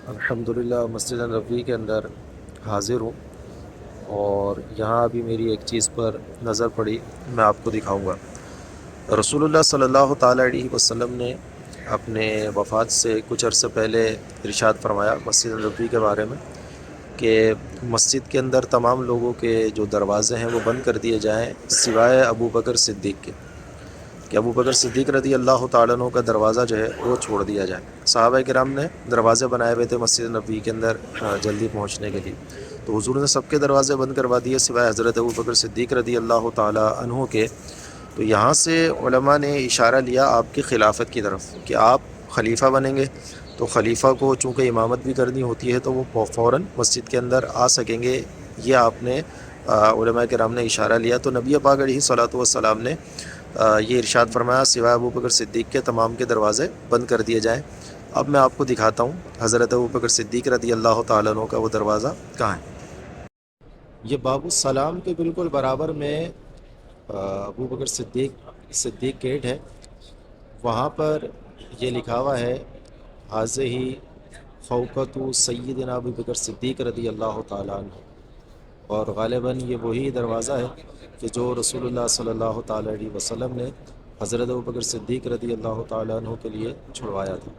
الحمدللہ مسجد نبوی کے اندر حاضر ہوں، اور یہاں ابھی میری ایک چیز پر نظر پڑی، میں آپ کو دکھاؤں گا۔ رسول اللہ صلی اللہ تعالیٰ علیہ وسلم نے اپنے وفات سے کچھ عرصے پہلے ارشاد فرمایا مسجد نبوی کے بارے میں کہ مسجد کے اندر تمام لوگوں کے جو دروازے ہیں وہ بند کر دیے جائیں سوائے ابو بکر صدیق کے، کہ ابو بکر صدیق رضی اللہ تعالیٰ عنہ کا دروازہ جو ہے وہ چھوڑ دیا جائے۔ صحابہ کرام نے دروازے بنائے ہوئے تھے مسجد نبوی کے اندر جلدی پہنچنے کے لیے، تو حضور نے سب کے دروازے بند کروا دیے سوائے حضرت ابو بکر صدیق رضی اللہ تعالیٰ عنہ کے۔ تو یہاں سے علماء نے اشارہ لیا آپ کی خلافت کی طرف کہ آپ خلیفہ بنیں گے، تو خلیفہ کو چونکہ امامت بھی کرنی ہوتی ہے تو وہ فوراً مسجد کے اندر آ سکیں گے، یہ آپ نے علماء کرام نے اشارہ لیا۔ تو نبی پاک علیہ صلاۃ والسلام نے یہ ارشاد فرمایا سوائے ابو بکر صدیق کے تمام کے دروازے بند کر دیے جائیں۔ اب میں آپ کو دکھاتا ہوں حضرت ابو بکر صدیق رضی اللہ تعالیٰ عنہ کا وہ دروازہ کہاں ہے۔ یہ باب السلام کے بالکل برابر میں ابو بکر صدیق گیٹ ہے، وہاں پر یہ لکھا ہوا ہے حاضہ فوقت سیدنا ابو بکر صدیق رضی اللہ تعالیٰ عنہ، اور غالباً یہ وہی دروازہ ہے کہ جو رسول اللہ صلی اللہ تعالیٰ علیہ وسلم نے حضرت ابو بکر صدیق رضی اللہ تعالیٰ عنہ کے لیے چھڑوایا تھا۔